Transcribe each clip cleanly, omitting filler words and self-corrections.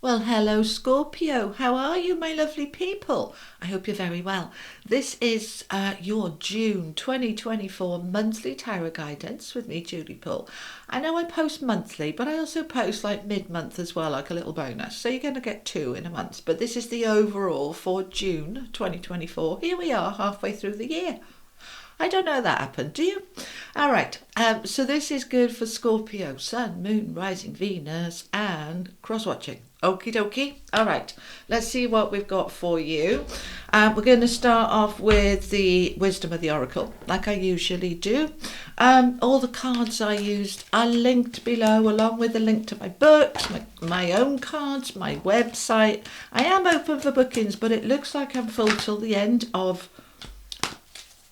Well, hello Scorpio. How are you, my lovely people? I hope you're very well. This is your June 2024 monthly tarot guidance with me, Judy Poole. I know I post monthly, but I also post like mid-month as well, like a little bonus. So you're going to get two in a month. But this is the overall for June 2024. Here we are, halfway through the year. I don't know that happened, do you? All right, so this is good for Scorpio, Sun, Moon, Rising, Venus, and cross-watching. Okie dokie. All right, let's see what we've got for you. We're going to start off with the Wisdom of the Oracle, like I usually do. All the cards I used are linked below, along with a link to my books, my own cards, my website. I am open for bookings, but it looks like I'm full till the end of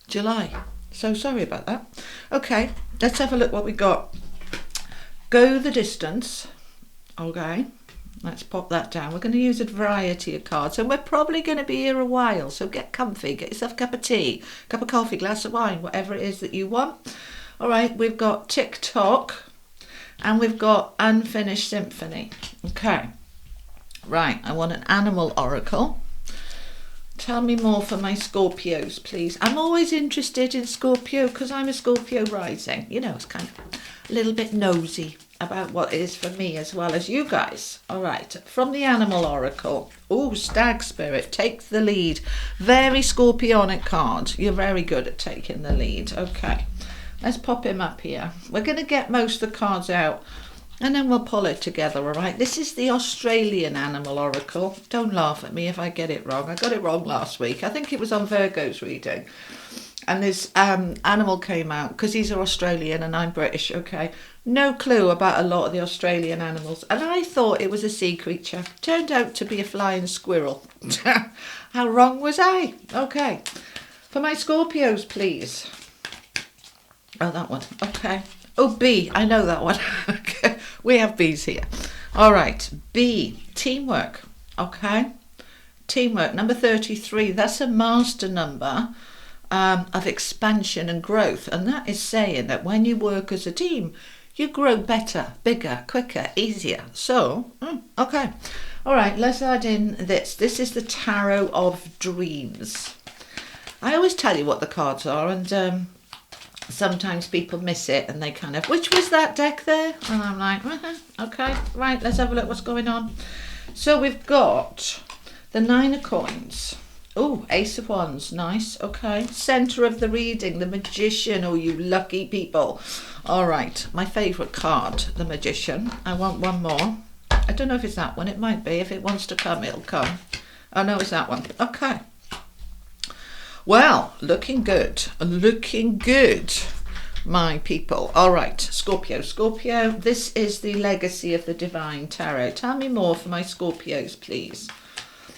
July. So sorry about that. Okay, let's have a look what we got. Go the distance. Okay, let's pop that down. We're going to use a variety of cards, and we're probably going to be here a while, so get comfy, get yourself a cup of tea, cup of coffee, glass of wine, whatever it is that you want. All right, we've got TikTok and we've got Unfinished Symphony. Okay, right, I want an animal oracle. Tell me more for my Scorpios, please. I'm always interested in Scorpio because I'm a Scorpio rising. You know, it's kind of a little bit nosy about what it is for me as well as you guys. All right, from the Animal Oracle. Oh, Stag Spirit, take the lead. Very Scorpionic card. You're very good at taking the lead. Okay, let's pop him up here. We're going to get most of the cards out, and then we'll pull it together, all right? This is the Australian Animal Oracle. Don't laugh at me if I get it wrong. I got it wrong last week. I think it was on Virgo's reading. And this animal came out because he's Australian and I'm British, okay? No clue about a lot of the Australian animals. And I thought it was a sea creature. Turned out to be a flying squirrel. How wrong was I? Okay. For my Scorpios, please. Oh, that one. Okay. Oh, B. I know that one. Okay. We have B's here. All right. B. Teamwork. Okay. Teamwork. Number 33. That's a master number of expansion and growth. And that is saying that when you work as a team, you grow better, bigger, quicker, easier. So, okay. All right. Let's add in this. This is the Tarot of Dreams. I always tell you what the cards are, and sometimes people miss it and they kind of, which was that deck there? And I'm like, okay, right, let's have a look what's going on. So we've got the Nine of Coins. Oh, Ace of Wands, nice, okay. Center of the reading, the Magician. Oh, you lucky people. All right, my favourite card, the Magician. I want one more. I don't know if it's that one. It might be. If it wants to come, it'll come. Oh, no, it's that one. Okay. Well, looking good, my people. All right, Scorpio. This is the Legacy of the Divine Tarot. Tell me more for my Scorpios, please.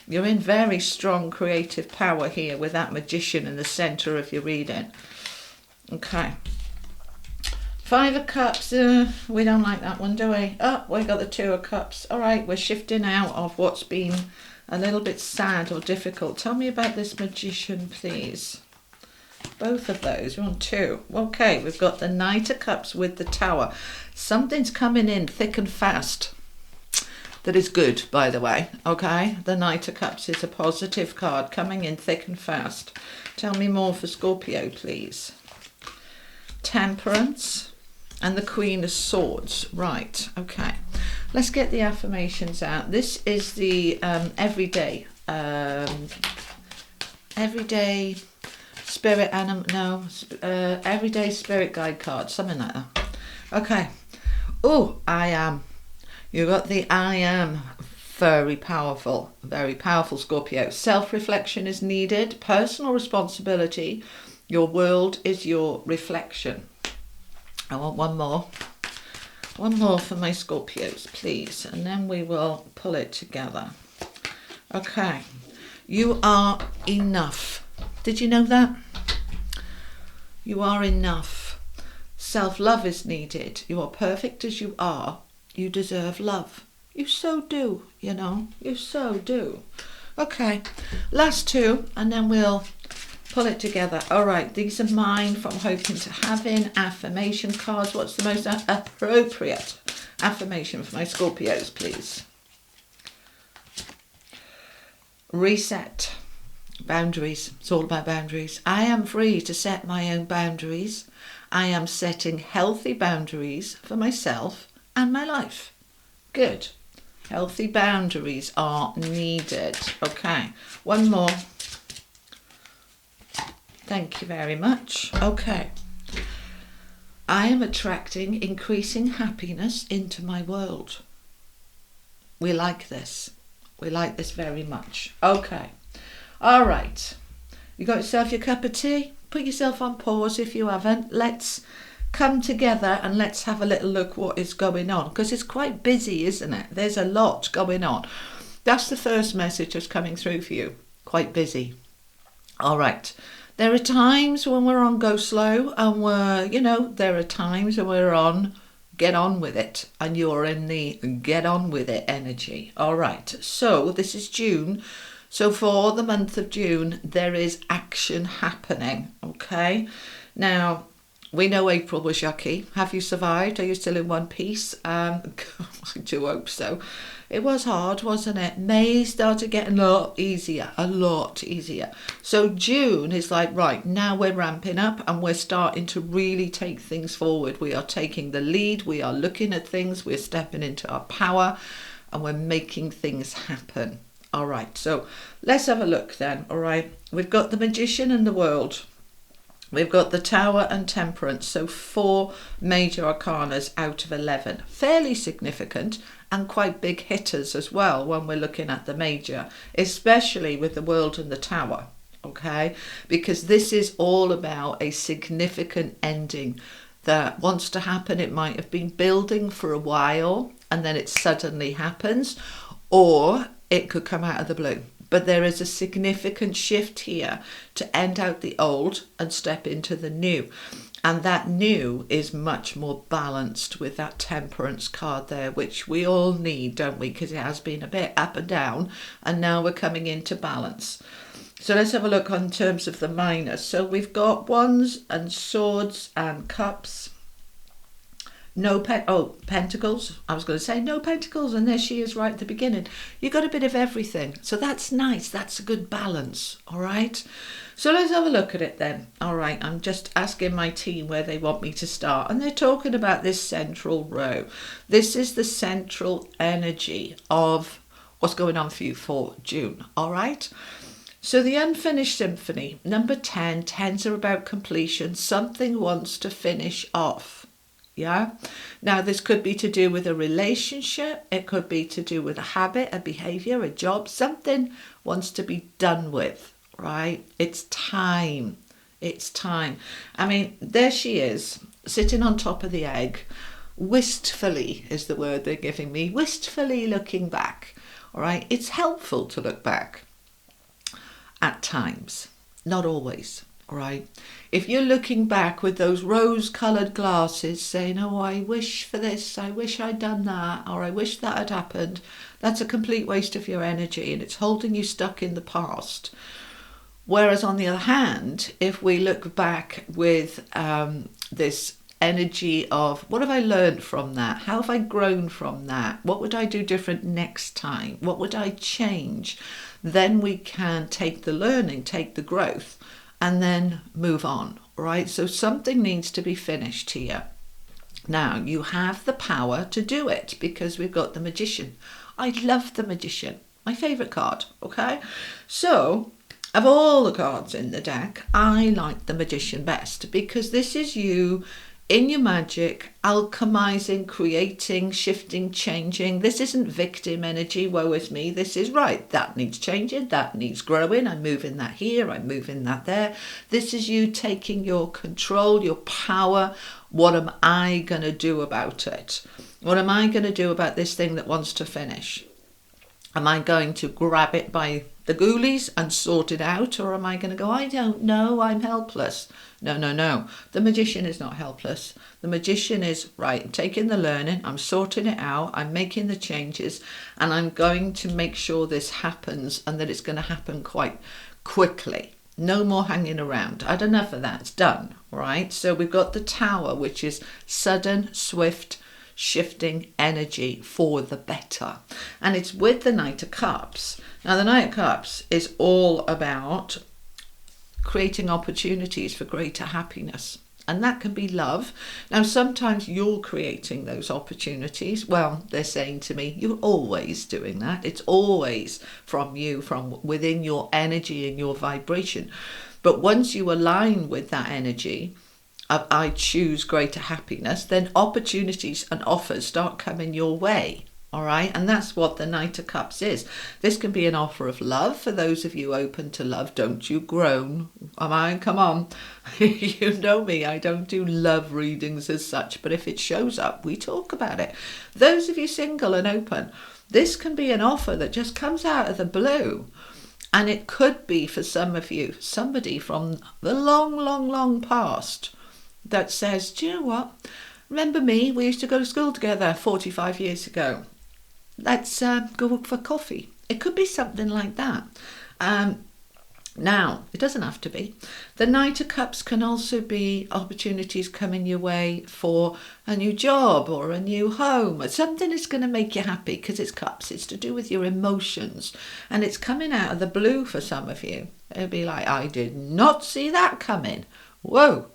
You're in very strong creative power here with that Magician in the centre of your reading. Okay. Five of Cups. We don't like that one, do we? Oh, we got the Two of Cups. All right, we're shifting out of what's been a little bit sad or difficult. Tell me about this Magician, please. Both of those. We're on two. Okay, we've got the Knight of Cups with the Tower. Something's coming in thick and fast. That is good, by the way. Okay, the Knight of Cups is a positive card coming in thick and fast. Tell me more for Scorpio, please. Temperance and the Queen of Swords. Right, okay. Let's get the affirmations out. This is the everyday spirit everyday spirit guide card, something like that. Okay. Oh, I am. You got the I am. Very powerful Scorpio. Self-reflection is needed. Personal responsibility. Your world is your reflection. I want one more. One more for my Scorpios, please, and then we will pull it together. Okay. You are enough. Did you know that? You are enough. Self-love is needed. You are perfect as you are. You deserve love. You so do, you know. You so do. Okay. Last two, and then we'll pull it together. All right, these are mine from Hoping to Having affirmation cards. What's the most appropriate affirmation for my Scorpios, please? reset. Boundaries. It's all about boundaries. I am free to set my own boundaries. I am setting healthy boundaries for myself and my life. Good. Healthy boundaries are needed. Okay, one more. Thank you very much. Okay. I am attracting increasing happiness into my world. We like this. We like this very much. Okay. All right. You got yourself your cup of tea? Put yourself on pause if you haven't. Let's come together and let's have a little look what is going on, because it's quite busy, isn't it? There's a lot going on. That's the first message that's coming through for you. Quite busy. All right. There are times when we're on go slow and there are times when we're on get on with it, and you're in the get on with it energy. All right. So this is June. So for the month of June, there is action happening, okay? Now, we know April was yucky. Have you survived? Are you still in one piece? I do hope so. It was hard, wasn't it? May started getting a lot easier. So June is like, right, now we're ramping up and we're starting to really take things forward. We are taking the lead. We are looking at things. We're stepping into our power and we're making things happen. All right, so let's have a look then. All right, we've got the Magician and the World. We've got the Tower and Temperance. So 4 major arcanas out of 11. Fairly significant and quite big hitters as well when we're looking at the major, especially with the World and the Tower. Okay, because this is all about a significant ending that wants to happen. It might have been building for a while and then it suddenly happens, or it could come out of the blue. But there is a significant shift here to end out the old and step into the new. And that new is much more balanced with that Temperance card there, which we all need, don't we? Because it has been a bit up and down, and now we're coming into balance. So let's have a look on terms of the minors. So we've got Wands and Swords and Cups. Pentacles. I was going to say no Pentacles, and there she is right at the beginning. You got a bit of everything, so that's nice. That's a good balance. All right, so let's have a look at it then. All right, I'm just asking my team where they want me to start, and they're talking about this central row. This is the central energy of what's going on for you for June. All right, so the unfinished symphony, number 10. 10s are about completion. Something wants to finish off. Yeah. Now this could be to do with a relationship. It could be to do with a habit, a behavior, a job. Something wants to be done with, right? It's time. It's time. I mean, there she is, sitting on top of the egg. Wistfully is the word they're giving me. Wistfully looking back. All right. It's helpful to look back at times, not always. Right, if you're looking back with those rose-coloured glasses saying, oh, I wish for this, I wish I'd done that, or I wish that had happened, that's a complete waste of your energy and it's holding you stuck in the past. Whereas on the other hand, if we look back with this energy of what have I learned from that? How have I grown from that? What would I do different next time? What would I change? Then we can take the learning, take the growth, and then move on, right? So something needs to be finished here. Now, you have the power to do it because we've got the Magician. I love the Magician, my favourite card, okay? So, of all the cards in the deck, I like the Magician best because this is you in your magic, alchemizing, creating, shifting, changing. This isn't victim energy, woe is me. This is right, that needs changing, that needs growing. I'm moving that here, I'm moving that there. This is you taking your control, your power. What am I going to do about it? What am I going to do about this thing that wants to finish? Am I going to grab it by the ghoulies and sort it out? Or am I going to go, I don't know, I'm helpless? No. The Magician is not helpless. The Magician is, right, I'm taking the learning, I'm sorting it out, I'm making the changes, and I'm going to make sure this happens and that it's going to happen quite quickly. No more hanging around. I had enough of that. It's done, right? So we've got the Tower, which is sudden, swift shifting energy for the better. And it's with the Knight of Cups. Now, the Knight of Cups is all about creating opportunities for greater happiness. And that can be love. Now, sometimes you're creating those opportunities. Well, they're saying to me, you're always doing that. It's always from you, from within your energy and your vibration. But once you align with that energy of I choose greater happiness, then opportunities and offers start coming your way. All right. And that's what the Knight of Cups is. This can be an offer of love for those of you open to love. Don't you groan. Am I? Come on. You know me. I don't do love readings as such. But if it shows up, we talk about it. Those of you single and open, this can be an offer that just comes out of the blue. And it could be for some of you, somebody from the long, long, long past that says, do you know what? Remember me? We used to go to school together 45 years ago. Let's go for coffee. It could be something like that. Now, it doesn't have to be. The Knight of Cups can also be opportunities coming your way for a new job or a new home, or something that's going to make you happy, because it's cups. It's to do with your emotions. And it's coming out of the blue for some of you. It'll be like, I did not see that coming. Whoa.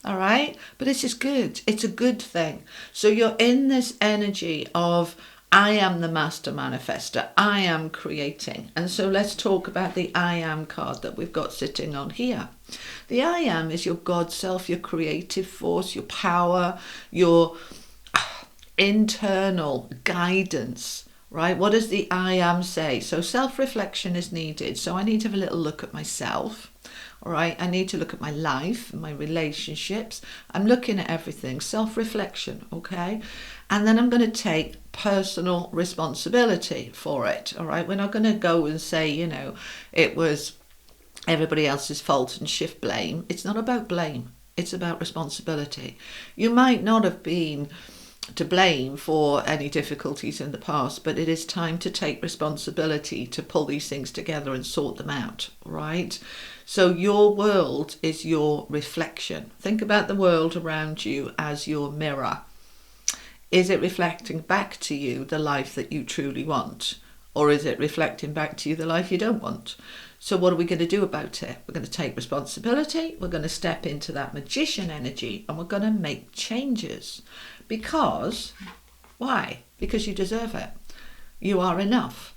All right. But this is good. It's a good thing. So you're in this energy of, I am the master manifester. I am creating. And so let's talk about the I am card that we've got sitting on here. The I am is your God self, your creative force, your power, your internal guidance, right? What does the I am say? So self-reflection is needed. So I need to have a little look at myself. All right, I need to look at my life, my relationships. I'm looking at everything, self-reflection, okay? And then I'm going to take personal responsibility for it, all right? We're not going to go and say, you know, it was everybody else's fault and shift blame. It's not about blame. It's about responsibility. You might not have been to blame for any difficulties in the past, but it is time to take responsibility to pull these things together and sort them out, right? So your world is your reflection. Think about the world around you as your mirror. Is it reflecting back to you the life that you truly want? Or is it reflecting back to you the life you don't want? So what are we going to do about it? We're going to take responsibility. We're going to step into that magician energy, and we're going to make changes. Because, why? Because you deserve it. You are enough.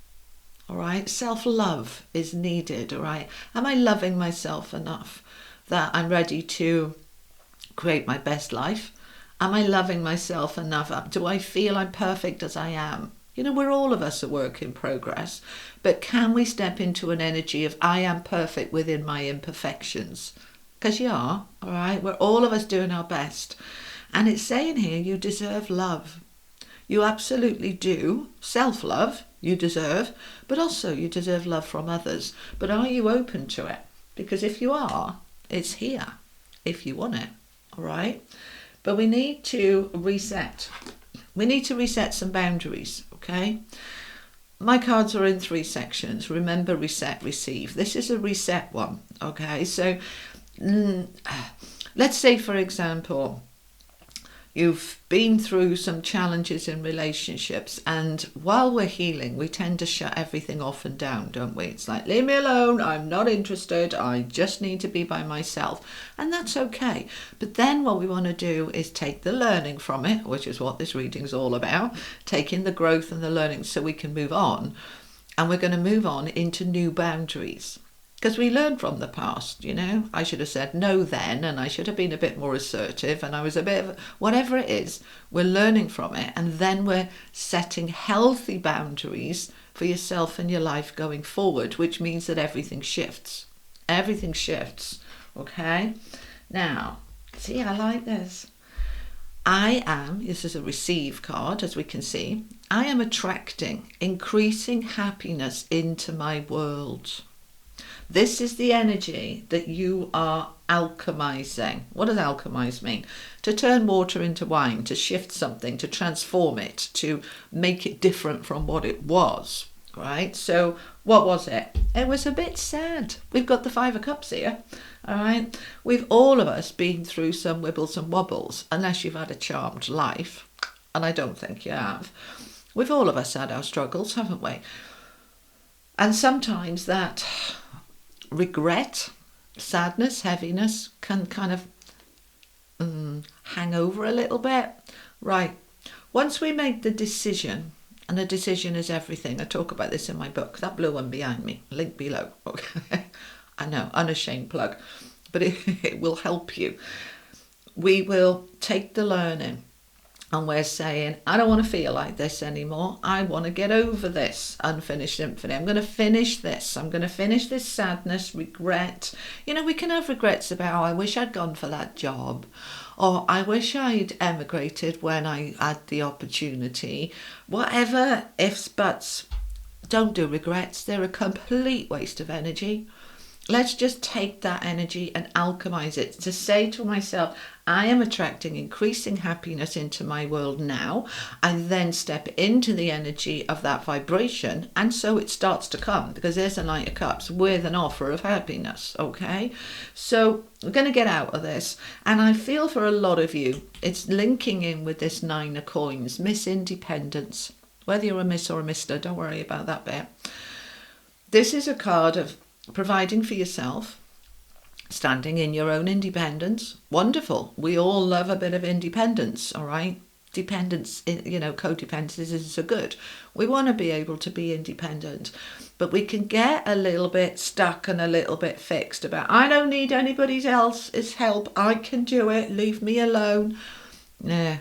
All right. Self-love is needed. All right. Am I loving myself enough that I'm ready to create my best life? Am I loving myself enough? Do I feel I'm perfect as I am? You know, we're all of us a work in progress, but can we step into an energy of I am perfect within my imperfections? Because you are, all right? We're all of us doing our best. And it's saying here, you deserve love. You absolutely do. Self-love, you deserve, but also you deserve love from others. But are you open to it? Because if you are, it's here, if you want it, all right? But we need to reset. We need to reset some boundaries, okay? My cards are in 3 sections. Remember, reset, receive. This is a reset one, okay? So let's say, for example, you've been through some challenges in relationships, and while we're healing, we tend to shut everything off and down, don't we? It's like, leave me alone, I'm not interested, I just need to be by myself. And that's okay. But then what we want to do is take the learning from it, which is what this reading's all about, taking the growth and the learning so we can move on. And we're going to move on into new boundaries. Because we learn from the past, you know. I should have said no then, and I should have been a bit more assertive, and I was a bit of, whatever it is, we're learning from it, and then we're setting healthy boundaries for yourself and your life going forward, which means that everything shifts. Everything shifts, okay? Now, see, I like this. I am, this is a receive card, as we can see, I am attracting increasing happiness into my world. This is the energy that you are alchemizing. What does alchemize mean? To turn water into wine, to shift something, to transform it, to make it different from what it was, right? So what was it? It was a bit sad. We've got the 5 of Cups here, all right? We've all of us been through some wibbles and wobbles, unless you've had a charmed life. and I don't think you have. We've all of us had our struggles, haven't we? And sometimes that regret, sadness, heaviness can kind of hang over a little bit. Right. Once we make the decision, and a decision is everything. I talk about this in my book, that blue one behind me, link below. Okay. I know, unashamed plug, but it will help you. We will take the learning and we're saying, I don't want to feel like this anymore. I want to get over this unfinished symphony. I'm going to finish this. I'm going to finish this sadness, regret. You know, we can have regrets about, oh, I wish I'd gone for that job. Or I wish I'd emigrated when I had the opportunity. Whatever ifs, buts. Don't do regrets. They're a complete waste of energy. Let's just take that energy and alchemize it to say to myself, I am attracting increasing happiness into my world now. I then step into the energy of that vibration, and so it starts to come, because there's a Knight of Cups with an offer of happiness, okay? So we're going to get out of this, and I feel for a lot of you, it's linking in with this Nine of Coins, Miss Independence. Whether you're a Miss or a Mister, don't worry about that bit. This is a card of providing for yourself, standing in your own independence. Wonderful. We all love a bit of independence, all right? Dependence, you know, codependence is so good. We want to be able to be independent, but we can get a little bit stuck and a little bit fixed about, I don't need anybody else's help. I can do it. Leave me alone. Yeah.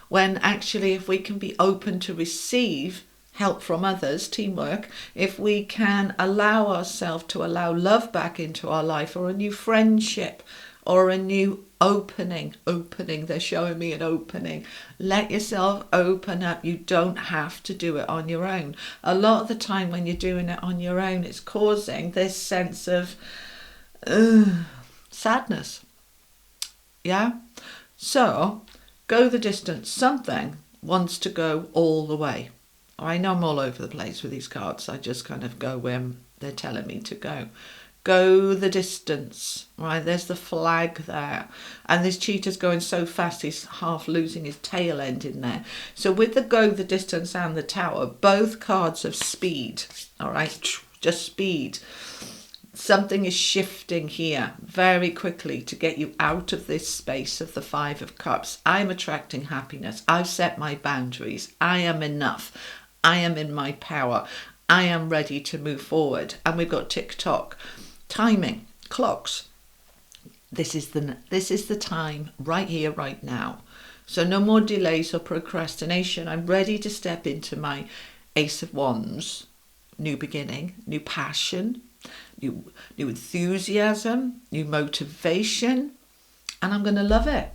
When actually, if we can be open to receive help from others, teamwork, if we can allow ourselves to allow love back into our life, or a new friendship, or a new opening, they're showing me an opening. Let yourself open up. You don't have to do it on your own. A lot of the time when you're doing it on your own, it's causing this sense of sadness. Yeah? So, go the distance. Something wants to go all the way. I know I'm all over the place with these cards. I just kind of go where they're telling me to go. Go the distance, right? There's the flag there. And this cheetah's going so fast, he's half losing his tail end in there. So with the go the distance and the tower, both cards of speed, all right? Just speed. Something is shifting here very quickly to get you out of this space of the Five of Cups. I'm attracting happiness. I've set my boundaries. I am enough. I am in my power. I am ready to move forward. And we've got tick-tock, timing, clocks. This is the time right here, right now. So no more delays or procrastination. I'm ready to step into my Ace of Wands, new beginning, new passion, new enthusiasm, new motivation, and I'm going to love it.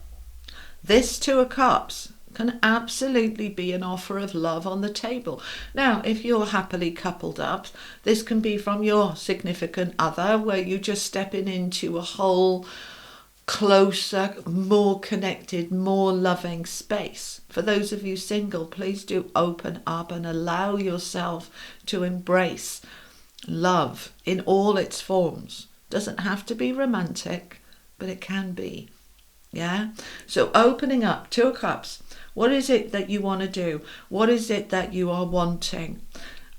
This Two of Cups can absolutely be an offer of love on the table. Now, if you're happily coupled up, this can be from your significant other, where you're just stepping into a whole closer, more connected, more loving space. For those of you single, please do open up and allow yourself to embrace love in all its forms. Doesn't have to be romantic, but it can be. Yeah? So opening up, Two of Cups. What is it that you want to do? What is it that you are wanting?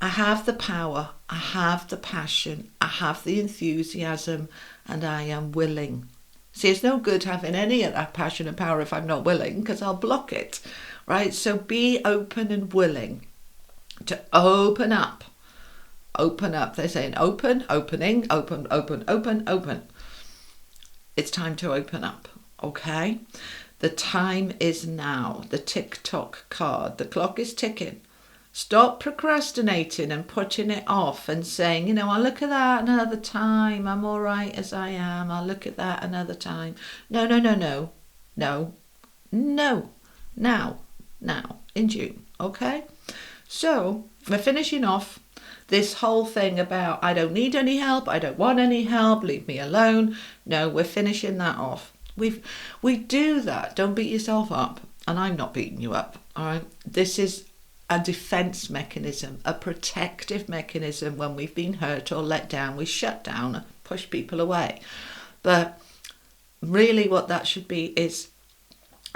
I have the power. I have the passion. I have the enthusiasm, and I am willing. See, it's no good having any of that passion and power if I'm not willing, because I'll block it, right? So be open and willing to open up. Open up. They're saying open, opening, open, open, open, open. It's time to open up, okay? The time is now. The tick-tock card. The clock is ticking. Stop procrastinating and putting it off and saying, you know, I'll look at that another time. I'm all right as I am. I'll look at that another time. No, no, no, no. No. No. Now. In June. Okay? So, we're finishing off this whole thing about I don't need any help. I don't want any help. Leave me alone. No, we're finishing that off. We do that. Don't beat yourself up. And I'm not beating you up. All right? This is a defense mechanism, a protective mechanism. When we've been hurt or let down, we shut down, push people away. But really what that should be is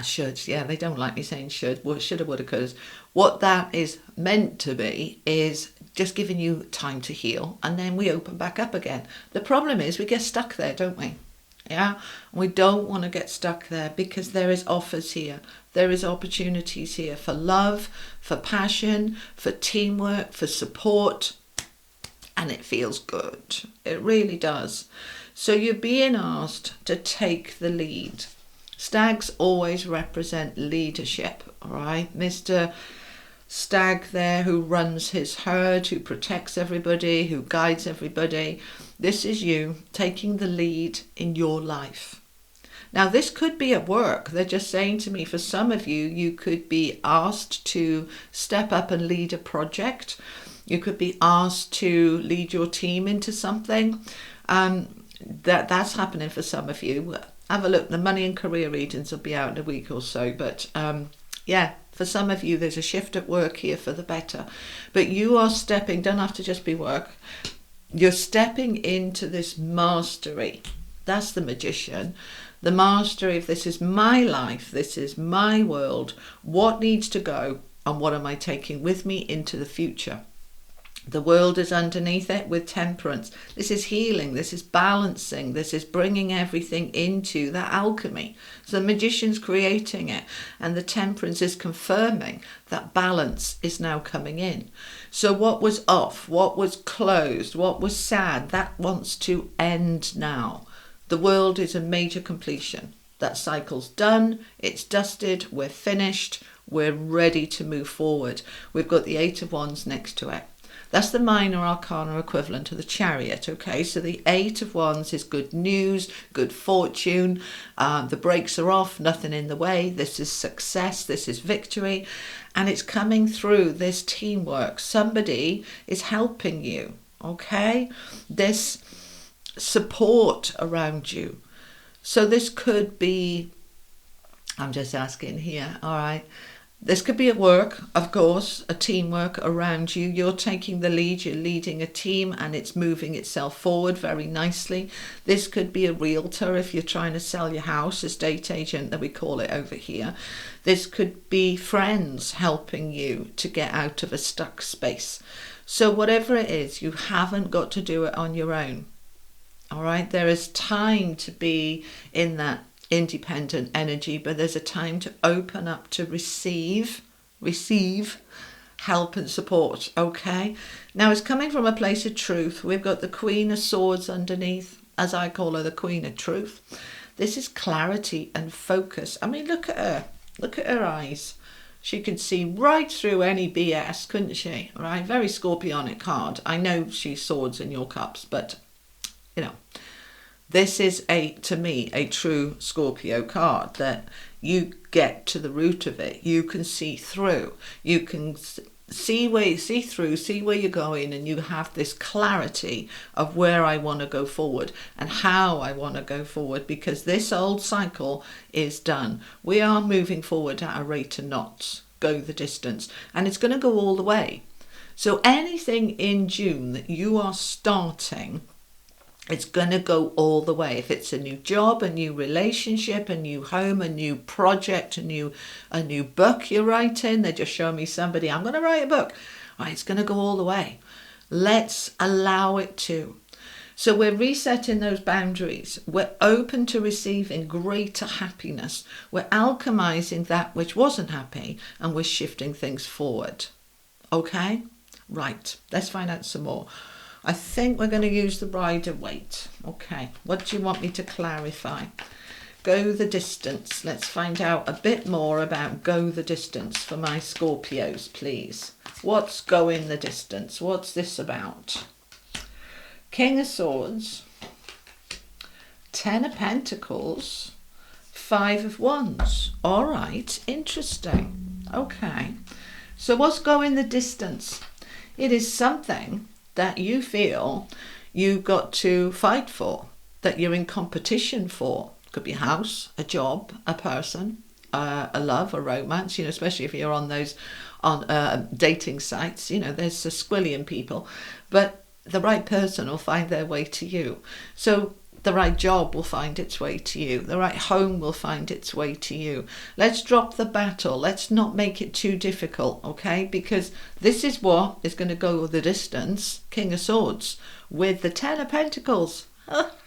Should, yeah, they don't like me saying should. Well, shoulda, woulda, coulda. What that is meant to be is just giving you time to heal, and then we open back up again. The problem is we get stuck there, don't we? Yeah, we don't want to get stuck there, because there is offers here. There is opportunities here for love, for passion, for teamwork, for support, and it feels good. It really does. So you're being asked to take the lead. Stags always represent leadership, all right? Mr. Stag there, who runs his herd, who protects everybody, who guides everybody. This is you taking the lead in your life. Now, this could be at work. They're just saying to me, for some of you, you could be asked to step up and lead a project. You could be asked to lead your team into something. That's happening for some of you. Have a look. The money and career readings will be out in a week or so. But yeah, for some of you, there's a shift at work here for the better. But you are stepping, don't have to just be work. You're stepping into this mastery. That's the magician. The mastery of, this is my life. This is my world. What needs to go, and what am I taking with me into the future? The world is underneath it with temperance. This is healing. This is balancing. This is bringing everything into that alchemy. So the magician's creating it, and the temperance is confirming that balance is now coming in. So what was off, what was closed, what was sad, that wants to end now. The world is a major completion. That cycle's done. It's dusted. We're finished. We're ready to move forward. We've got the Eight of Wands next to it. That's the minor arcana equivalent of the Chariot, okay? So the Eight of Wands is good news, good fortune. The brakes are off, nothing in the way. This is success, this is victory. And it's coming through this teamwork. Somebody is helping you, okay? This support around you. So this could be, I'm just asking here, all right? This could be at work, of course, a teamwork around you. You're taking the lead, you're leading a team, and it's moving itself forward very nicely. This could be a realtor if you're trying to sell your house, estate agent that we call it over here. This could be friends helping you to get out of a stuck space. So whatever it is, you haven't got to do it on your own. All right, there is time to be in that independent energy, but there's a time to open up to receive help and support. Okay, now it's coming from a place of truth. We've got the Queen of Swords underneath, as I call her, the Queen of Truth. This is clarity and focus. I mean, look at her eyes. She could see right through any BS, couldn't she? Right, very Scorpionic card. I know she's Swords in your cups, but you know, this is, to me, a true Scorpio card, that you get to the root of it. You can see through. You can see where you're going, and you have this clarity of where I want to go forward and how I want to go forward, because this old cycle is done. We are moving forward at a rate of knots, go the distance, and it's going to go all the way. So anything in June that you are starting, it's going to go all the way. If it's a new job, a new relationship, a new home, a new project, a new book you're writing, they're just showing me somebody, I'm going to write a book. Right, it's going to go all the way. Let's allow it to. So we're resetting those boundaries. We're open to receiving greater happiness. We're alchemizing that which wasn't happy, and we're shifting things forward. Okay? Right, let's find out some more. I think we're going to use the Rider-Waite. Okay, what do you want me to clarify? Go the distance. Let's find out a bit more about go the distance for my Scorpios, please. What's going the distance? What's this about? King of Swords, 10 of Pentacles, 5 of Wands. All right, interesting. Okay, so what's going the distance? It is something that you feel you've got to fight for, that you're in competition for. Could be a house, a job, a person, a love, a romance, especially if you're on those dating sites, there's a squillion people, but the right person will find their way to you. So The right job will find its way to you. The right home will find its way to you. Let's drop the battle. Let's not make it too difficult, okay? Because this is what is going to go the distance, King of Swords, with the Ten of Pentacles.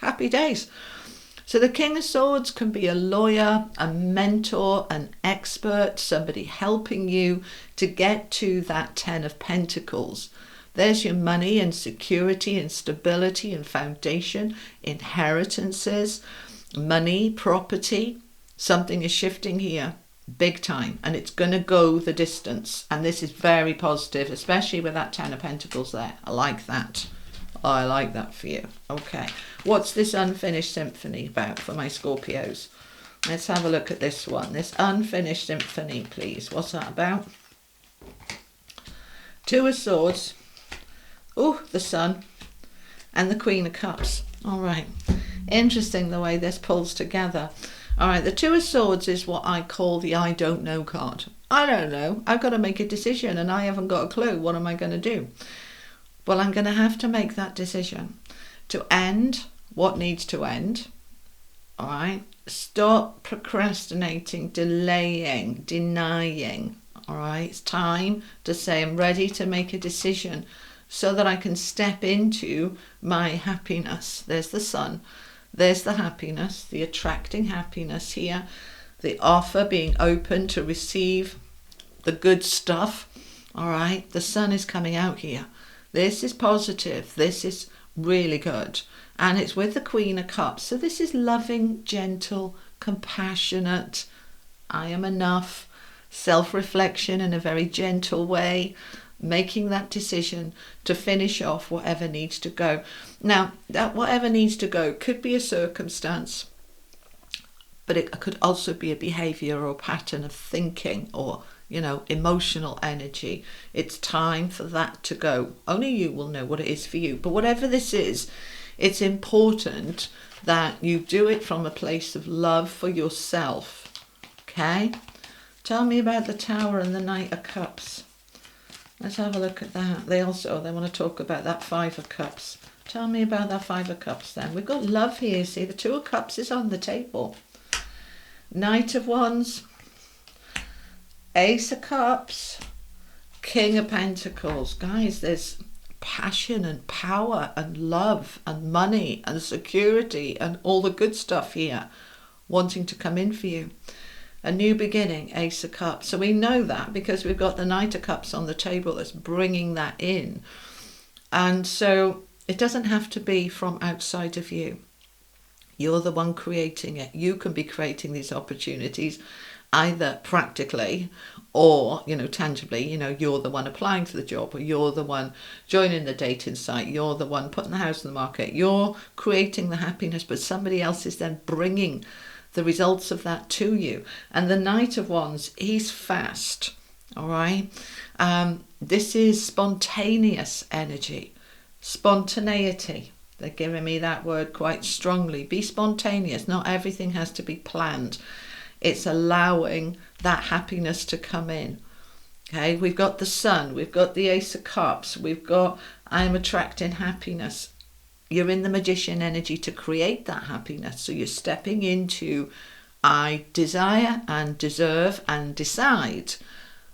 Happy days. So the King of Swords can be a lawyer, a mentor, an expert, somebody helping you to get to that Ten of Pentacles. There's your money and security and stability and foundation, inheritances, money, property. Something is shifting here big time, and it's going to go the distance. And this is very positive, especially with that Ten of Pentacles there. I like that. I like that for you. Okay. What's this unfinished symphony about for my Scorpios? Let's have a look at this one. This unfinished symphony, please. What's that about? Two of Swords. Oh, the Sun. And the Queen of Cups. All right. Interesting the way this pulls together. All right. The Two of Swords is what I call the I don't know card. I don't know. I've got to make a decision and I haven't got a clue. What am I going to do? Well, I'm going to have to make that decision to end what needs to end. All right. Stop procrastinating, delaying, denying. All right. It's time to say I'm ready to make a decision so that I can step into my happiness. There's the Sun. There's the happiness, the attracting happiness here. The offer, being open to receive the good stuff. All right. The Sun is coming out here. This is positive. This is really good. And it's with the Queen of Cups. So this is loving, gentle, compassionate. I am enough. Self-reflection in a very gentle way. Making that decision to finish off whatever needs to go. Now, that whatever needs to go could be a circumstance, but it could also be a behavior or a pattern of thinking or, you know, emotional energy. It's time for that to go. Only you will know what it is for you. But whatever this is, it's important that you do it from a place of love for yourself. Okay? Tell me about the Tower and the Knight of Cups. Let's have a look at that. They want to talk about that Five of Cups. Tell me about that Five of Cups then. We've got love here. See, the Two of Cups is on the table. Knight of Wands. Ace of Cups. King of Pentacles. Guys, there's passion and power and love and money and security and all the good stuff here wanting to come in for you. A new beginning, Ace of Cups. So we know that because we've got the Knight of Cups on the table that's bringing that in. And so it doesn't have to be from outside of you. You're the one creating it. You can be creating these opportunities either practically or, you know, tangibly. You know, you're the one applying for the job, or you're the one joining the dating site. You're the one putting the house in the market. You're creating the happiness, but somebody else is then bringing the results of that to you. And the Knight of Wands, he's fast. All right. This is spontaneous energy, spontaneity. They're giving me that word quite strongly. Be spontaneous. Not everything has to be planned. It's allowing that happiness to come in. Okay, we've got the Sun, we've got the Ace of Cups, we've got I'm attracting happiness. You're in the Magician energy to create that happiness. So you're stepping into I desire and deserve and decide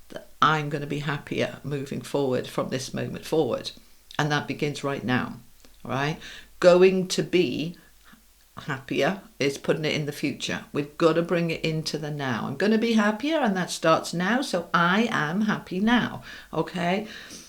that I'm going to be happier moving forward from this moment forward. And that begins right now. All right. Going to be happier is putting it in the future. We've got to bring it into the now. I'm going to be happier, and that starts now. So I am happy now. Okay.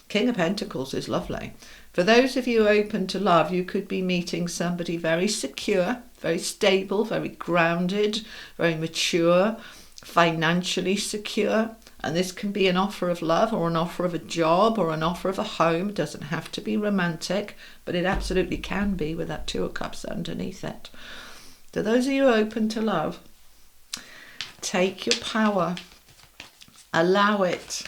King of Pentacles is lovely. For those of you open to love, you could be meeting somebody very secure, very stable, very grounded, very mature, financially secure. And this can be an offer of love or an offer of a job or an offer of a home. It doesn't have to be romantic, but it absolutely can be with that Two of Cups underneath it. To those of you open to love, take your power, allow it.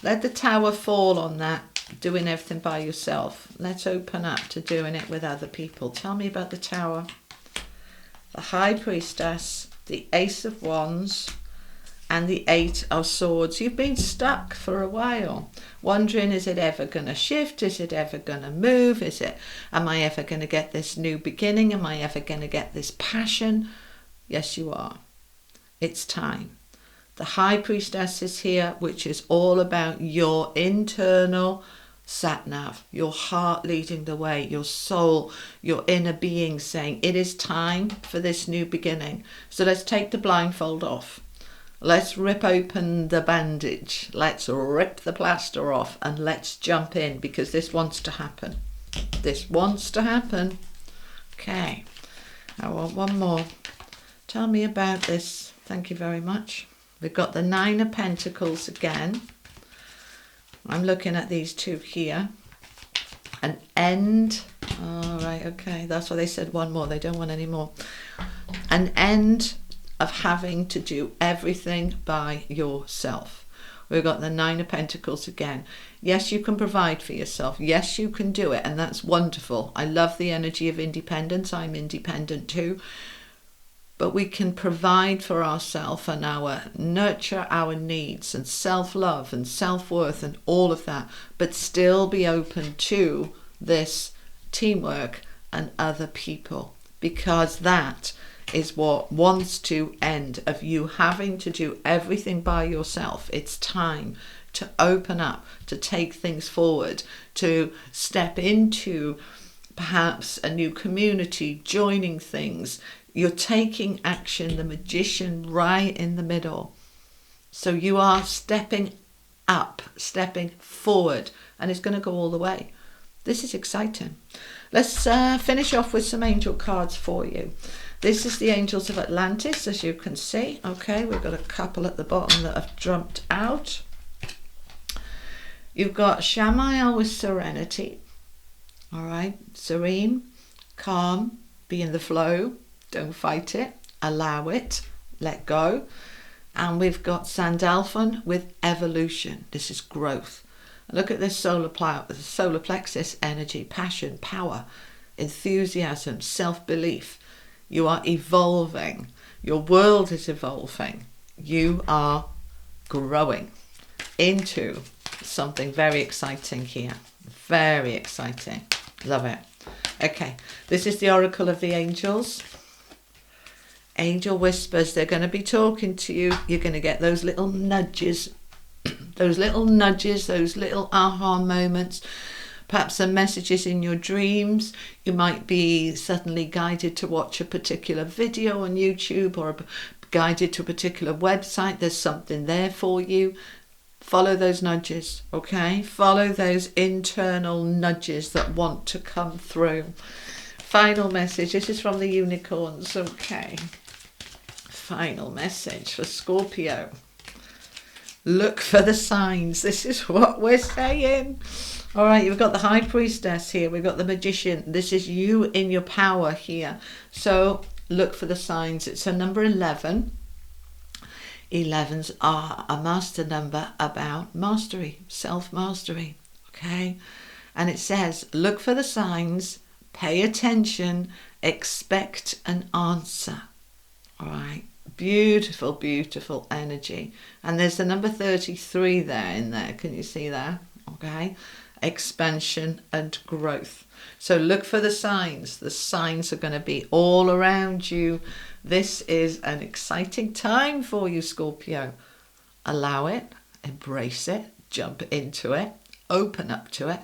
Let the Tower fall on that, doing everything by yourself. Let's open up to doing it with other people. Tell me about the Tower, the High Priestess, the Ace of Wands, and the 8 of Swords. You've been stuck for a while, wondering, is it ever going to shift? Is it ever going to move? Am I ever going to get this new beginning? Am I ever going to get this passion? Yes, you are. It's time. The High Priestess is here, which is all about your internal sat-nav, your heart leading the way, your soul, your inner being saying, it is time for this new beginning. So let's take the blindfold off. Let's rip open the bandage. Let's rip the plaster off and let's jump in, because this wants to happen. This wants to happen. Okay, I want one more. Tell me about this. Thank you very much. We've got the 9 of Pentacles again. I'm looking at these two here. An end. All right, okay. That's why they said one more. They don't want any more. An end of having to do everything by yourself. We've got the 9 of Pentacles again. Yes, you can provide for yourself. Yes, you can do it. And that's wonderful. I love the energy of independence. I'm independent too. But we can provide for ourselves and nurture our needs and self-love and self-worth and all of that, but still be open to this teamwork and other people, because that is what wants to end, of you having to do everything by yourself. It's time to open up, to take things forward, to step into perhaps a new community, joining things. You're taking action, the Magician right in the middle. So you are stepping up, stepping forward, and it's going to go all the way. This is exciting. Let's finish off with some angel cards for you. This is the Angels of Atlantis, as you can see. Okay, we've got a couple at the bottom that have jumped out. You've got Shamael with Serenity. All right, serene, calm, be in the flow. Don't fight it, allow it, let go. And we've got Sandalphon with Evolution. This is growth. Look at this solar plexus energy, passion, power, enthusiasm, self-belief. You are evolving. Your world is evolving. You are growing into something very exciting here. Very exciting. Love it. Okay, this is the Oracle of the Angels. Angel whispers, they're going to be talking to you. You're going to get those little nudges, those little aha moments, perhaps some messages in your dreams. You might be suddenly guided to watch a particular video on YouTube, or guided to a particular website. There's something there for you. Follow those nudges, okay? Follow those internal nudges that want to come through. Final message. This is from the unicorns, okay? Final message for Scorpio. Look for the signs. This is what we're saying. All right, you've got the High Priestess here. We've got the Magician. This is you in your power here. So look for the signs. It's a number 11. 11s are a master number about mastery, self-mastery. Okay, and it says, look for the signs, pay attention, expect an answer. All right. Beautiful, beautiful energy. And there's the number 33 there in there. Can you see that? Okay. Expansion and growth. So look for the signs. The signs are going to be all around you. This is an exciting time for you, Scorpio. Allow it, embrace it, jump into it, open up to it,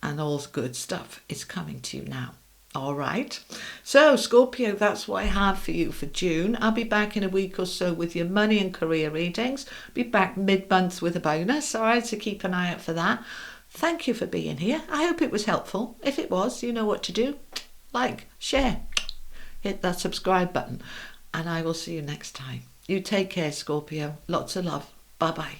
and all good stuff is coming to you now. All right. So, Scorpio, that's what I have for you for June. I'll be back in a week or so with your money and career readings. Be back mid-month with a bonus. All right, so keep an eye out for that. Thank you for being here. I hope it was helpful. If it was, you know what to do. Like, share, hit that subscribe button, and I will see you next time. You take care, Scorpio. Lots of love. Bye-bye.